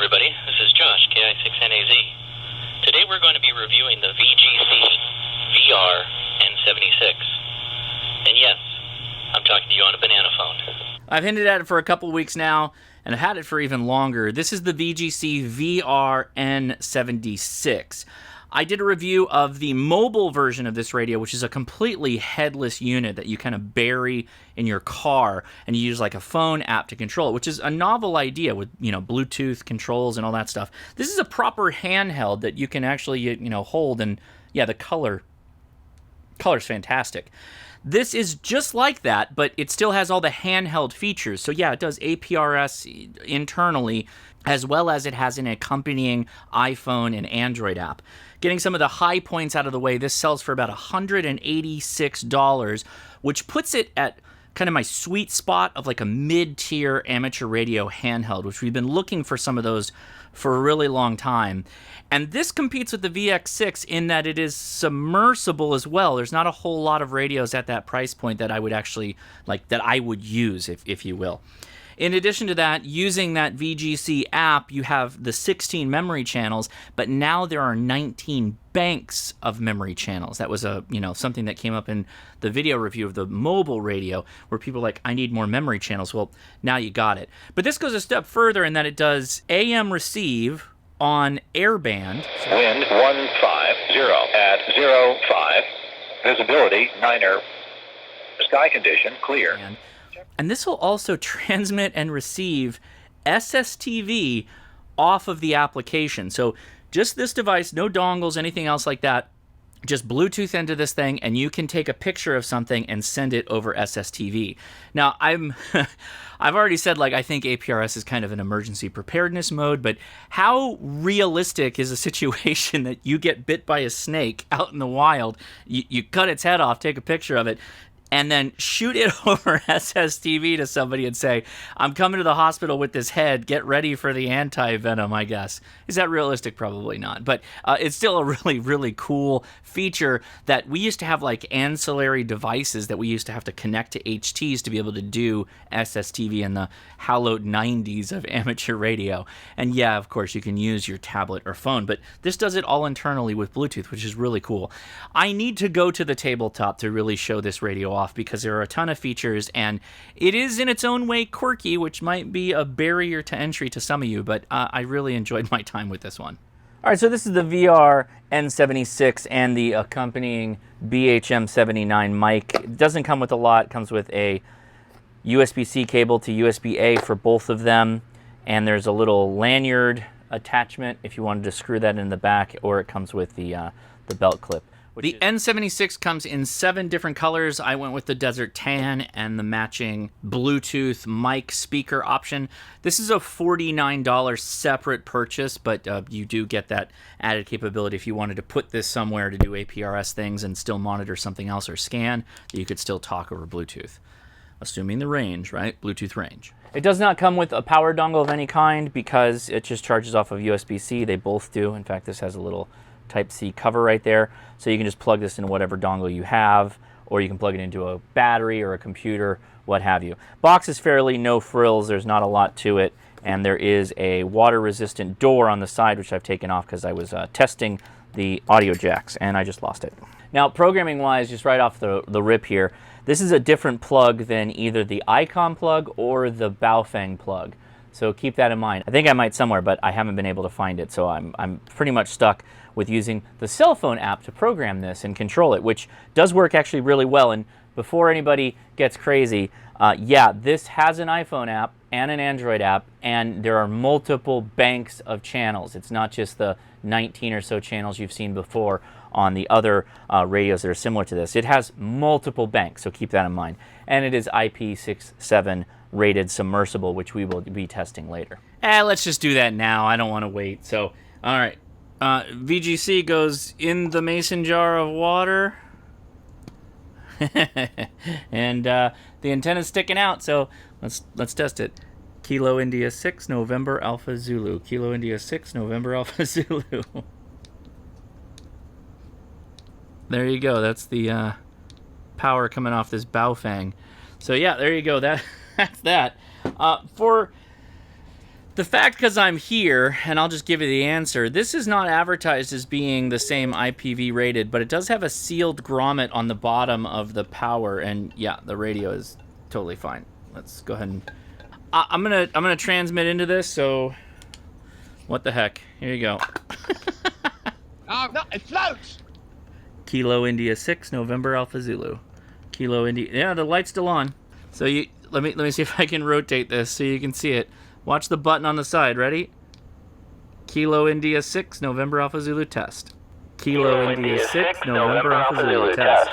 everybody. This is Josh, KI6NAZ. Today we're going to be reviewing the VGC VR-N76. And yes, I'm talking to you on a banana phone. I've hinted at it for a couple weeks now, and I've had it for even longer. This is the VGC VR-N76. I did a review of the mobile version of this radio, which is a completely headless unit that you kind of bury in your car, and you use like a phone app to control it, which is a novel idea with, Bluetooth controls and all that stuff. This is a proper handheld that you can actually, hold, and yeah, the color's fantastic. This is just like that, but it still has all the handheld features. So yeah, it does APRS internally, as well as it has an accompanying iPhone and Android app. Getting some of the high points out of the way, this sells for about $186, which puts it at kind of my sweet spot of like a mid-tier amateur radio handheld, which we've been looking for some of those for a really long time. And this competes with the VX6 in that it is submersible as well. There's not a whole lot of radios at that price point that I would actually, that I would use, if you will. In addition to that, using that VGC app, you have the 16 memory channels, but now there are 19 banks of memory channels. That was something that came up in the video review of the mobile radio, where people are like, I need more memory channels. Well, now you got it. But this goes a step further in that it does AM receive on airband. Wind 150 at 05. Visibility 9er. Sky condition clear. And this will also transmit and receive SSTV off of the application. So just this device, no dongles, anything else like that. Just Bluetooth into this thing, and you can take a picture of something and send it over SSTV. Now, I've already said, I think APRS is kind of an emergency preparedness mode, but how realistic is a situation that you get bit by a snake out in the wild, you cut its head off, take a picture of it, and then shoot it over SSTV to somebody and say, I'm coming to the hospital with this head, get ready for the anti-venom, I guess. Is that realistic? Probably not. But it's still a really, really cool feature that we used to have ancillary devices that we used to have to connect to HTs to be able to do SSTV in the hallowed 90s of amateur radio. And yeah, of course, you can use your tablet or phone, but this does it all internally with Bluetooth, which is really cool. I need to go to the tabletop to really show this radio off because there are a ton of features, and it is in its own way quirky, which might be a barrier to entry to some of you, but I really enjoyed my time with this one. All right, so this is the VR-N76 and the accompanying BHM79 mic. It doesn't come with a lot. It comes with a USB-C cable to USB-A for both of them, and there's a little lanyard attachment if you wanted to screw that in the back, or it comes with the belt clip. The N76 comes in 7 different colors. I went with the Desert Tan and the matching Bluetooth mic speaker option. This is a $49 separate purchase, but you do get that added capability if you wanted to put this somewhere to do APRS things and still monitor something else or scan, you could still talk over Bluetooth. Assuming the range, right? Bluetooth range. It does not come with a power dongle of any kind because it just charges off of USB-C. They both do. In fact, this has a little Type-C cover right there, so you can just plug this into whatever dongle you have, or you can plug it into a battery or a computer, what have you. Box is fairly no frills, there's not a lot to it, and there is a water-resistant door on the side, which I've taken off because I was testing the audio jacks, and I just lost it. Now, programming-wise, just right off the rip here, this is a different plug than either the Icon plug or the Baofeng plug, so keep that in mind. I think I might somewhere, but I haven't been able to find it, so I'm pretty much stuck with using the cell phone app to program this and control it, which does work actually really well. And before anybody gets crazy, yeah, this has an iPhone app and an Android app, and there are multiple banks of channels. It's not just the 19 or so channels you've seen before on the other radios that are similar to this. It has multiple banks, so keep that in mind. And it is IP67 rated submersible, which we will be testing later. Let's just do that now. I don't want to wait. So, all right. VGC goes in the mason jar of water. And the antenna's sticking out, so let's test it. Kilo India 6, November Alpha Zulu. Kilo India 6, November Alpha Zulu. There you go. That's the power coming off this Baofeng. So yeah, there you go. That's that. For The fact, because I'm here, and I'll just give you the answer, this is not advertised as being the same IPv rated, but it does have a sealed grommet on the bottom of the power, and yeah, the radio is totally fine. Let's go ahead and... I'm gonna transmit into this, so... What the heck? Here you go. Oh, no, it floats! Kilo India 6, November Alpha Zulu. Kilo India... Yeah, the light's still on. So you... Let me see if I can rotate this so you can see it. Watch the button on the side. Ready? Kilo India 6, November Alpha Zulu test. Kilo India 6, November Alpha Zulu test.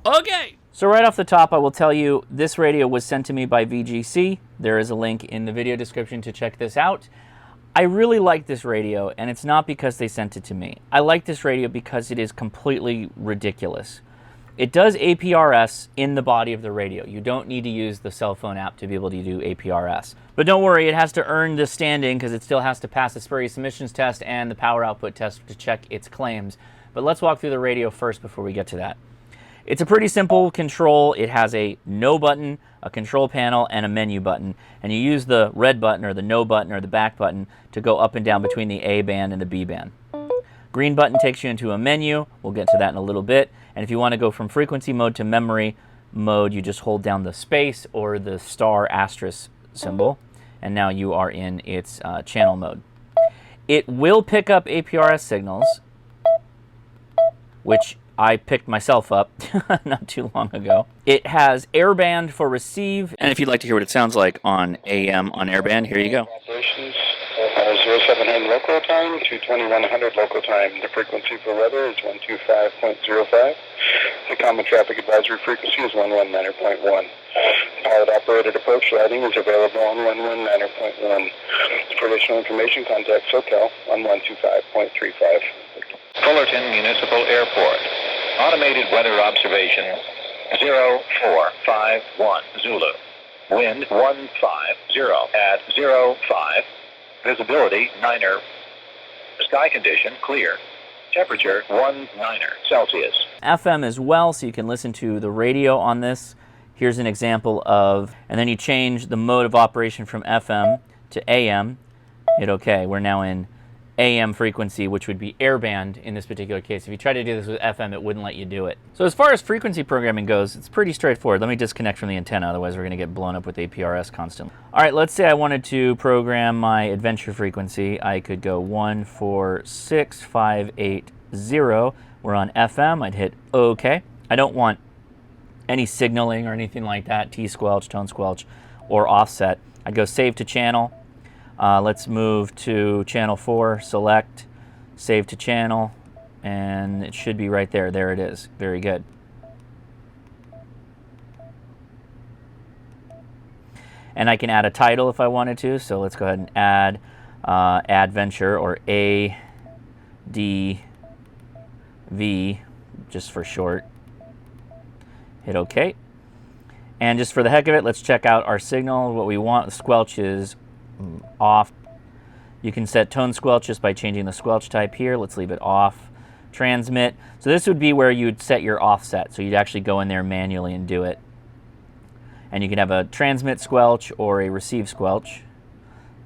Okay! So right off the top, I will tell you, this radio was sent to me by VGC. There is a link in the video description to check this out. I really like this radio, and it's not because they sent it to me. I like this radio because it is completely ridiculous. It does APRS in the body of the radio. You don't need to use the cell phone app to be able to do APRS. But don't worry, it has to earn the standing because it still has to pass the spurious emissions test and the power output test to check its claims. But let's walk through the radio first before we get to that. It's a pretty simple control. It has a no button, a control panel, and a menu button. And you use the red button or the no button or the back button to go up and down between the A band and the B band. Green button takes you into a menu. We'll get to that in a little bit. And if you want to go from frequency mode to memory mode, you just hold down the space or the star asterisk symbol. And now you are in its channel mode. It will pick up APRS signals, which I picked myself up not too long ago. It has airband for receive. And if you'd like to hear what it sounds like on AM on airband, here you go. Operations 0700 local time to 2100 local time. The frequency for weather is 125.05. The common traffic advisory frequency is 119.1. Pilot operated approach lighting is available on 119.1. For additional information, contact SoCal on 125.35. Fullerton Municipal Airport. Automated weather observation 0451 Zulu. Wind 150 at 05. Visibility 9er. Sky condition clear. Temperature 19 Celsius. FM as well, so you can listen to the radio on this. Here's an example of, and then you change the mode of operation from FM to AM. Hit OK. We're now in AM frequency, which would be airband in this particular case. If you try to do this with FM, it wouldn't let you do it. So as far as frequency programming goes, it's pretty straightforward. Let me disconnect from the antenna, otherwise we're going to get blown up with APRS constantly. All right, let's say I wanted to program my adventure frequency. I could go 146580. We're on FM. I'd hit OK. I don't want any signaling or anything like that, T-squelch, tone squelch, or offset. I'd go save to channel. Let's move to channel 4, select, save to channel, and it should be right there. There it is. Very good. And I can add a title if I wanted to, so let's go ahead and add Adventure, or ADV, just for short. Hit OK. And just for the heck of it, let's check out our signal. What we want, the squelch is off. You can set tone squelch just by changing the squelch type here. Let's leave it off. Transmit. So this would be where you'd set your offset. So you'd actually go in there manually and do it. And you can have a transmit squelch or a receive squelch.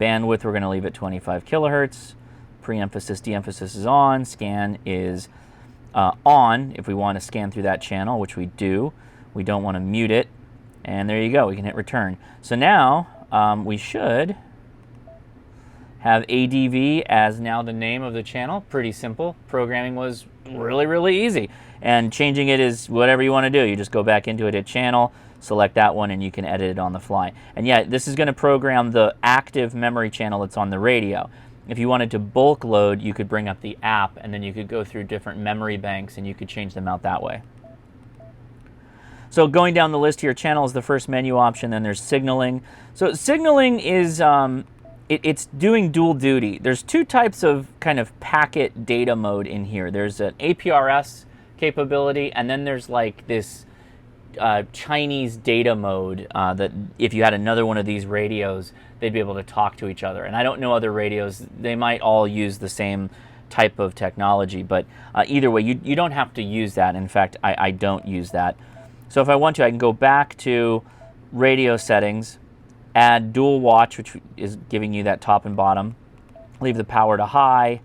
Bandwidth, we're going to leave at 25 kilohertz. Pre-emphasis, de-emphasis is on. Scan is on if we want to scan through that channel, which we do. We don't want to mute it. And there you go. We can hit return. So now we should have ADV as now the name of the channel. Pretty simple. Programming was really, really easy. And changing it is whatever you want to do. You just go back into it at channel, select that one, and you can edit it on the fly. And yeah, this is going to program the active memory channel that's on the radio. If you wanted to bulk load, you could bring up the app, and then you could go through different memory banks, and you could change them out that way. So going down the list here, channel is the first menu option, then there's signaling. So signaling is, it's doing dual duty. There's two types of kind of packet data mode in here. There's an APRS capability, and then there's like this Chinese data mode that if you had another one of these radios, they'd be able to talk to each other. And I don't know other radios. They might all use the same type of technology, but either way, you don't have to use that. In fact, I don't use that. So if I want to, I can go back to radio settings, Add dual watch, which is giving you that top and bottom. Leave the power to high.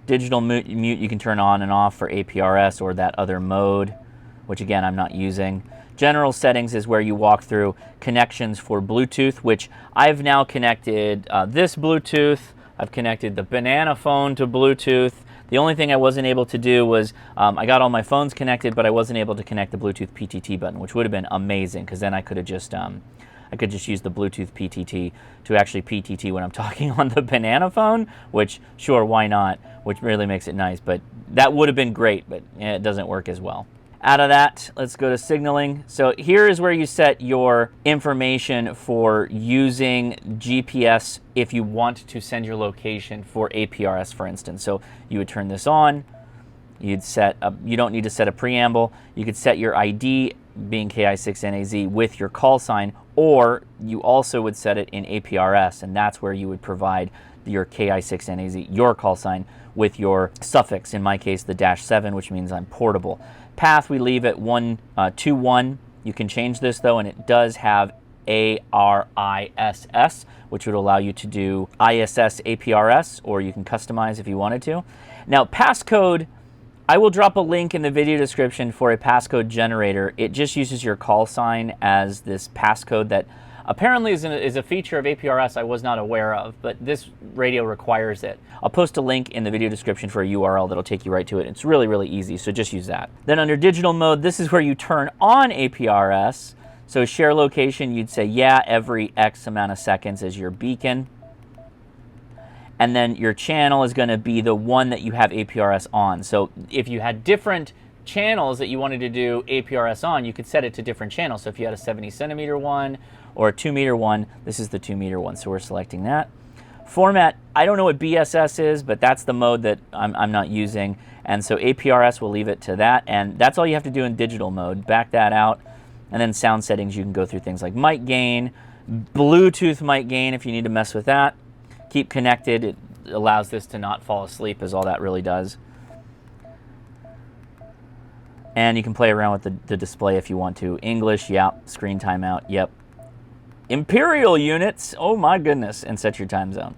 Digital mute you can turn on and off for APRS or that other mode, which again I'm not using. General settings is where you walk through connections for Bluetooth, which I've now connected this Bluetooth. I've connected the banana phone to Bluetooth. The only thing I wasn't able to do was I got all my phones connected, but I wasn't able to connect the Bluetooth PTT button, which would have been amazing because then I could have just use the Bluetooth PTT to actually PTT when I'm talking on the banana phone, which sure, why not, which really makes it nice, but that would have been great, but it doesn't work as well. Out of that, let's go to signaling. So here is where you set your information for using GPS if you want to send your location for APRS, for instance. So you would turn this on. You'd set up, you don't need to set a preamble. You could set your ID, being KI6NAZ, with your call sign, or you also would set it in APRS, and that's where you would provide your KI6NAZ, your call sign, with your suffix, in my case the -7, which means I'm portable. Path we leave at 121. You can change this though, and it does have ARISS, which would allow you to do ISS APRS, or you can customize if you wanted to. Now passcode, I will drop a link in the video description for a passcode generator. It just uses your call sign as this passcode that apparently is a feature of APRS I was not aware of, but this radio requires it. I'll post a link in the video description for a URL that'll take you right to it. It's really, really easy, so just use that. Then under digital mode, this is where you turn on APRS. So share location, you'd say yeah every X amount of seconds as your beacon. And then your channel is going to be the one that you have APRS on. So if you had different channels that you wanted to do APRS on, you could set it to different channels. So if you had a 70 centimeter one or a 2 meter one, this is the 2 meter one. So we're selecting that. Format, I don't know what BSS is, but that's the mode that I'm not using. And so APRS, will leave it to that. And that's all you have to do in digital mode. Back that out. And then sound settings, you can go through things like mic gain, Bluetooth mic gain if you need to mess with that. Keep connected, it allows this to not fall asleep, is all that really does. And you can play around with the display if you want to. English, yep. Screen timeout, yep. Imperial units, oh my goodness, and set your time zone.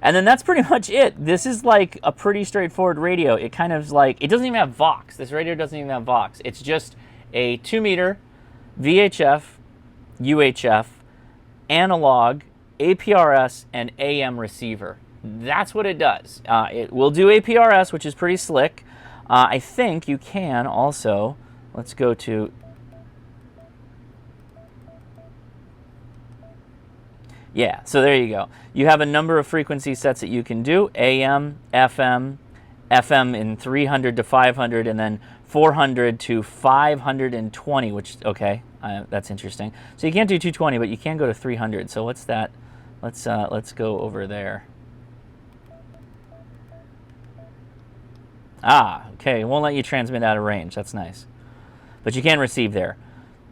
And then that's pretty much it. This is like a pretty straightforward radio. It kind of like, it doesn't even have Vox. This radio doesn't even have Vox. It's just a 2 meter VHF, UHF, analog, APRS, and AM receiver. That's what it does. It will do APRS, which is pretty slick. I think you can also, let's go to, yeah, so there you go. You have a number of frequency sets that you can do, AM, FM, FM in 300 to 500, and then 400 to 520, which, okay, that's interesting. So you can't do 220, but you can go to 300. So what's that? Let's go over there. Ah, okay, it won't let you transmit out of range. That's nice. But you can receive there.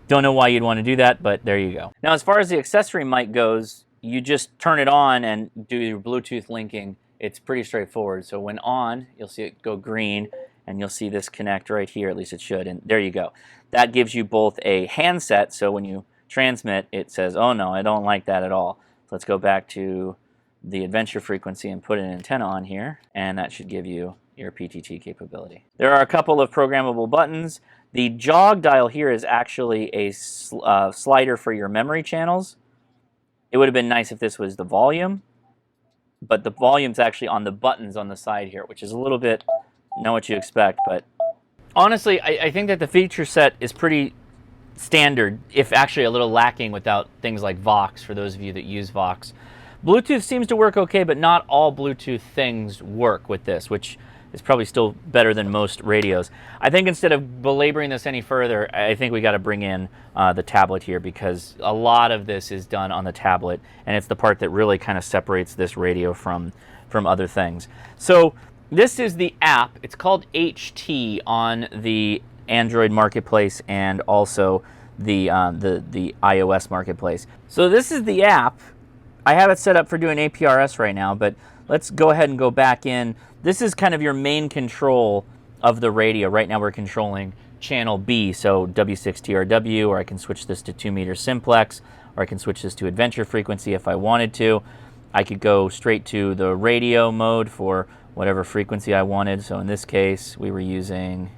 Don't know why you'd want to do that, but there you go. Now, as far as the accessory mic goes, you just turn it on and do your Bluetooth linking. It's pretty straightforward. So when on, you'll see it go green, and you'll see this connect right here, at least it should, and there you go. That gives you both a handset, so when you transmit, it says, oh no, I don't like that at all. So let's go back to the adventure frequency and put an antenna on here, and that should give you your PTT capability. There are a couple of programmable buttons. The jog dial here is actually a slider for your memory channels. It would have been nice if this was the volume, but the volume's actually on the buttons on the side here, which is a little bit not what you expect, but honestly, I think that the feature set is pretty standard, if actually a little lacking without things like Vox, for those of you that use Vox. Bluetooth seems to work okay, but not all Bluetooth things work with this, which is probably still better than most radios. I think instead of belaboring this any further, I think we got to bring in the tablet here, because a lot of this is done on the tablet, and it's the part that really kind of separates this radio from other things. So this is the app. It's called HT on the Android marketplace and also the iOS marketplace. So this is the app. I have it set up for doing APRS right now, but let's go ahead and go back in. This is kind of your main control of the radio. Right now we're controlling channel B, so W6TRW, or I can switch this to 2-meter simplex, or I can switch this to adventure frequency if I wanted to. I could go straight to the radio mode for whatever frequency I wanted. So in this case, we were using...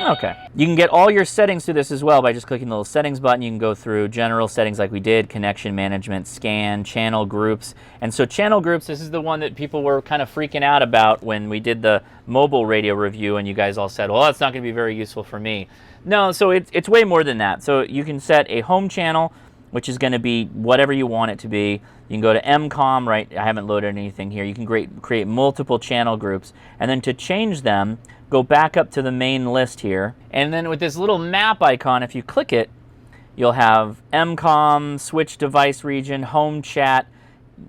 Okay. You can get all your settings through this as well by just clicking the little settings button. You can go through general settings like we did, connection management, scan, channel groups. And so channel groups, this is the one that people were kind of freaking out about when we did the mobile radio review, and you guys all said, well, that's not going to be very useful for me. No, so it's way more than that. So you can set a home channel, which is going to be whatever you want it to be. You can go to MCOM, right? I haven't loaded anything here. You can create multiple channel groups, and then to change them, go back up to the main list here. And then with this little map icon, if you click it, you'll have MCOM, switch device region, home chat.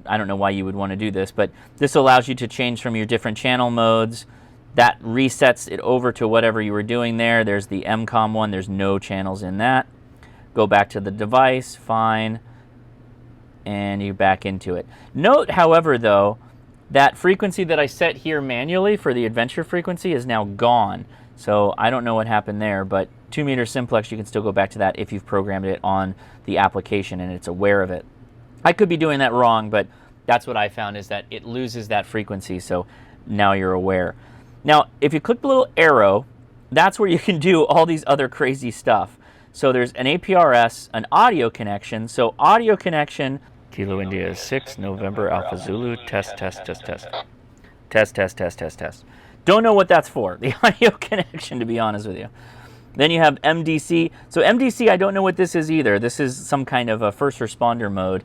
I don't know why you would want to do this, but this allows you to change from your different channel modes. That resets it over to whatever you were doing there. There's the MCOM one. There's no channels in that. Go back to the device, fine, and you're back into it. Note, however, though, that frequency that I set here manually for the adventure frequency is now gone. So I don't know what happened there, but 2-meter simplex, you can still go back to that if you've programmed it on the application and it's aware of it. I could be doing that wrong, but that's what I found, is that it loses that frequency, so now you're aware. Now, if you click the little arrow, that's where you can do all these other crazy stuff. So there's an APRS, an audio connection. So audio connection, Kilo India 6, November Alpha Zulu, test, test, test, test. Test, test, test, test, test. Don't know what that's for, the audio connection, to be honest with you. Then you have MDC. So MDC, I don't know what this is either. This is some kind of a first responder mode.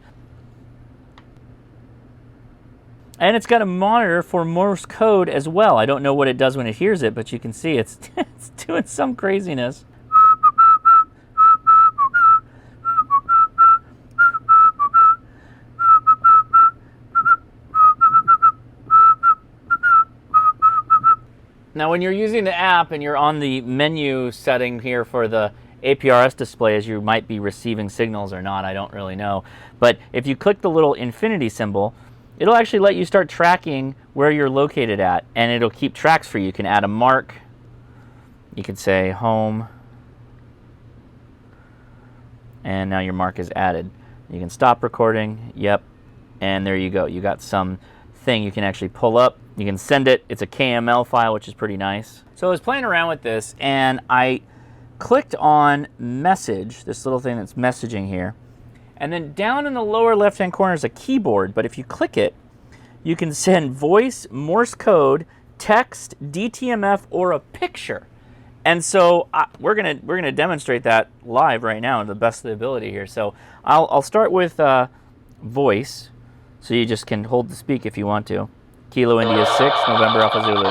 And it's got a monitor for Morse code as well. I don't know what it does when it hears it, but you can see it's doing some craziness. Now, when you're using the app and you're on the menu setting here for the APRS display, as you might be receiving signals or not, I don't really know. But if you click the little infinity symbol, it'll actually let you start tracking where you're located at, and it'll keep tracks for you. You can add a mark. You could say home, and now your mark is added. You can stop recording, yep, and there you go. You got some thing you can actually pull up. You can send it. It's a KML file, which is pretty nice. So I was playing around with this, and I clicked on message, this little thing that's messaging here. And then down in the lower left-hand corner is a keyboard, but if you click it, you can send voice, Morse code, text, DTMF, or a picture. And so we're gonna demonstrate that live right now to the best of the ability here. So I'll start with voice, so you just can hold the speak if you want to. Kilo India 6, November Alpha Zulu,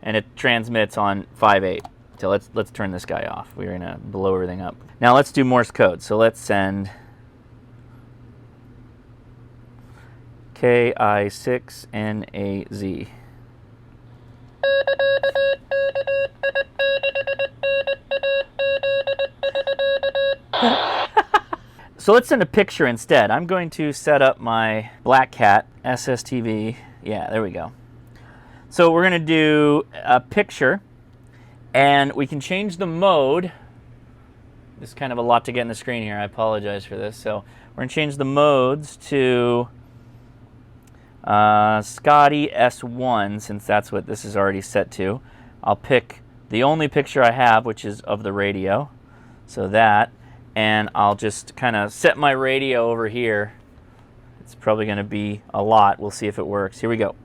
and it transmits on 5.8. So let's turn this guy off. We're gonna blow everything up. Now let's do Morse code. So let's send KI6NAZ. So let's send a picture instead. I'm going to set up my Black Cat SSTV. Yeah, there we go. So we're going to do a picture, and we can change the mode. This is kind of a lot to get in the screen here. I apologize for this. So we're going to change the modes to Scotty S1, since that's what this is already set to. I'll pick the only picture I have, which is of the radio. So that, and I'll just kind of set my radio over here. It's probably going to be a lot. We'll see if it works. Here we go.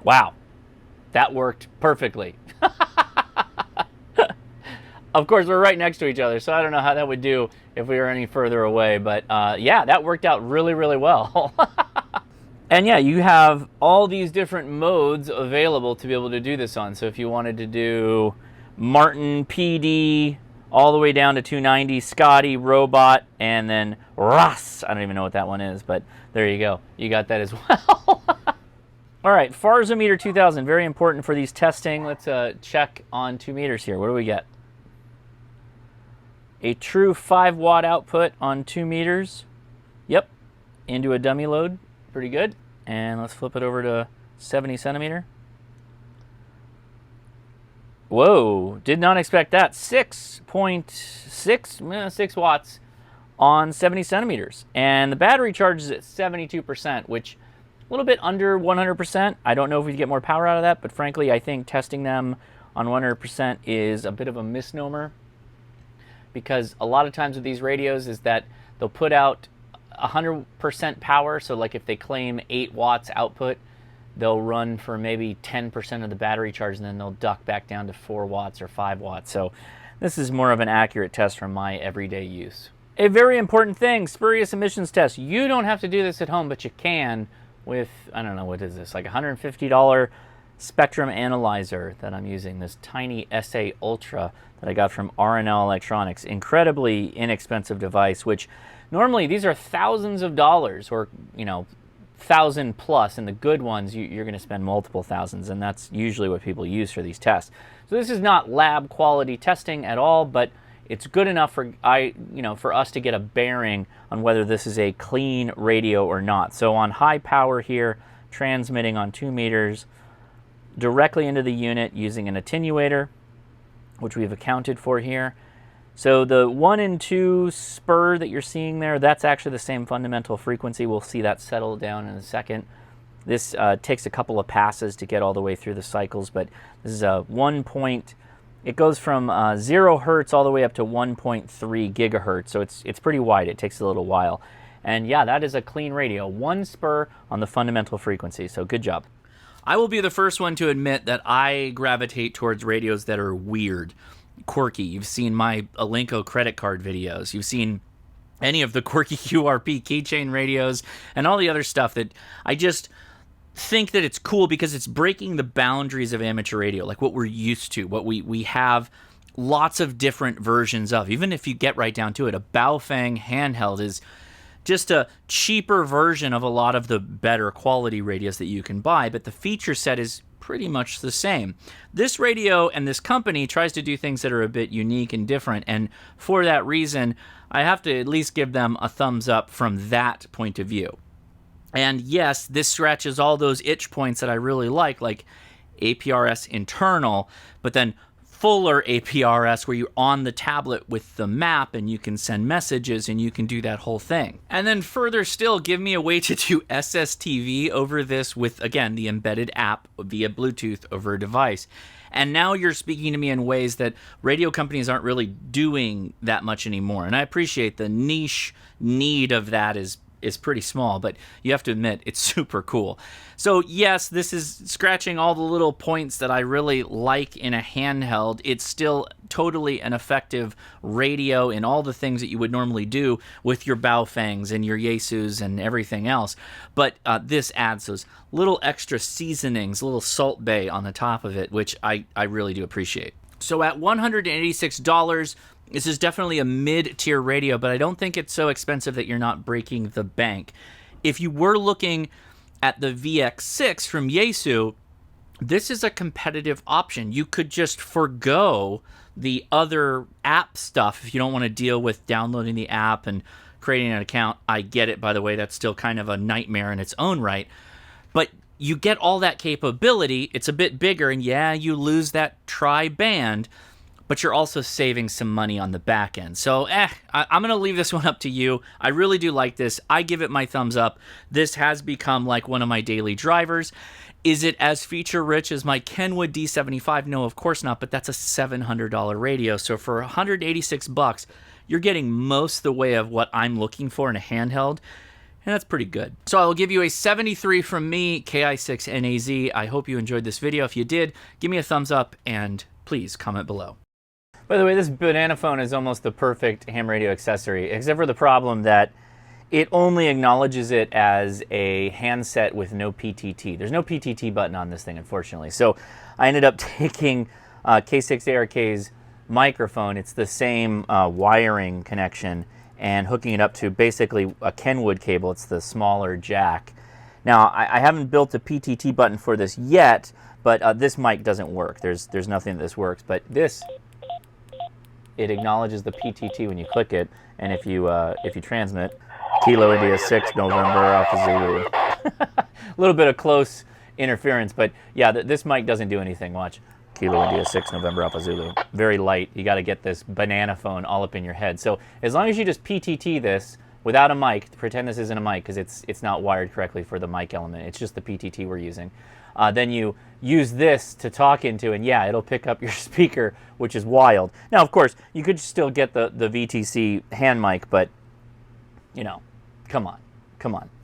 Wow, that worked perfectly. Of course, we're right next to each other, so I don't know how that would do if we were any further away, but yeah, that worked out really, really well. And yeah, you have all these different modes available to be able to do this on. So if you wanted to do Martin PD all the way down to 290, Scotty, Robot, and then Russ. I don't even know what that one is, but there you go. You got that as well. All right, Farsometer 2000, very important for these testing. Let's check on 2 meters here. What do we get? A true 5 watt output on 2 meters. Yep, into a dummy load. Pretty good. And let's flip it over to 70 centimeter. Whoa, did not expect that. 6 watts on 70 centimeters. And the battery charges at 72%, which a little bit under 100%. I don't know if we get more power out of that, but frankly, I think testing them on 100% is a bit of a misnomer, because a lot of times with these radios is that they'll put out 100% power. So like if they claim 8 watts output, they'll run for maybe 10% of the battery charge, and then they'll duck back down to 4 watts or 5 watts. So this is more of an accurate test from my everyday use. A very important thing, spurious emissions test. You don't have to do this at home, but you can with, I don't know, what is this, like $150 spectrum analyzer that I'm using, this tiny SA Ultra that I got from R&L Electronics. Incredibly inexpensive device, which normally these are thousands of dollars, or, you know, 1,000 plus, and the good ones you're going to spend multiple thousands, and that's usually what people use for these tests. So this is not lab quality testing at all, but it's good enough for for us to get a bearing on whether this is a clean radio or not. So on high power here, transmitting on 2 meters directly into the unit using an attenuator, which we've accounted for here. So the 1 and 2 spur that you're seeing there, that's actually the same fundamental frequency. We'll see that settle down in a second. This takes a couple of passes to get all the way through the cycles, but this is a it goes from 0 hertz all the way up to 1.3 gigahertz, so it's pretty wide. It takes a little while. And yeah, that is a clean radio. 1 spur on the fundamental frequency, so good job. I will be the first one to admit that I gravitate towards radios that are weird, quirky. You've seen my Alinco credit card videos. You've seen any of the quirky QRP keychain radios and all the other stuff that I just think that it's cool because it's breaking the boundaries of amateur radio, like what we're used to, what we have lots of different versions of. Even if you get right down to it, a Baofeng handheld is just a cheaper version of a lot of the better quality radios that you can buy, but the feature set is pretty much the same. This radio and this company tries to do things that are a bit unique and different, and for that reason, I have to at least give them a thumbs up from that point of view. And yes, this scratches all those itch points that I really like APRS internal, but then fuller APRS where you're on the tablet with the map and you can send messages and you can do that whole thing. And then further still, give me a way to do SSTV over this with, again, the embedded app via Bluetooth over a device. And now you're speaking to me in ways that radio companies aren't really doing that much anymore. And I appreciate the niche need of that is pretty small, but you have to admit it's super cool. So yes, this is scratching all the little points that I really like in a handheld. It's still totally an effective radio in all the things that you would normally do with your Baofengs and your Yaesus and everything else. But this adds those little extra seasonings, little Salt Bay on the top of it, which I really do appreciate. So at $186, this is definitely a mid-tier radio, but I don't think it's so expensive that you're not breaking the bank. If you were looking at the VX6 from Yaesu, this is a competitive option. You could just forgo the other app stuff if you don't want to deal with downloading the app and creating an account. I get it, by the way. That's still kind of a nightmare in its own right. But you get all that capability. It's a bit bigger, and yeah, you lose that tri-band, but you're also saving some money on the back end. So, I'm going to leave this one up to you. I really do like this. I give it my thumbs up. This has become like one of my daily drivers. Is it as feature-rich as my Kenwood D75? No, of course not, but that's a $700 radio. So for $186, you're getting most of the way of what I'm looking for in a handheld, and that's pretty good. So I will give you a 73 from me, KI6NAZ. I hope you enjoyed this video. If you did, give me a thumbs up, and please comment below. By the way, this banana phone is almost the perfect ham radio accessory, except for the problem that it only acknowledges it as a handset with no PTT. There's no PTT button on this thing, unfortunately. So I ended up taking K6ARK's microphone, it's the same wiring connection and hooking it up to basically a Kenwood cable. It's the smaller jack. Now, I haven't built a PTT button for this yet, but this mic doesn't work. There's nothing that this works, but this, it acknowledges the PTT when you click it, and if you transmit, Kilo India 6 November Alpha Zulu. A little bit of close interference, but yeah, this mic doesn't do anything. Watch. Kilo India 6 November Alpha Zulu. Very light. You got to get this banana phone all up in your head. So as long as you just PTT this without a mic, pretend this isn't a mic because it's not wired correctly for the mic element. It's just the PTT we're using. Then you use this to talk into, and yeah, it'll pick up your speaker, which is wild. Now, of course, you could still get the VTC hand mic, but, you know, come on.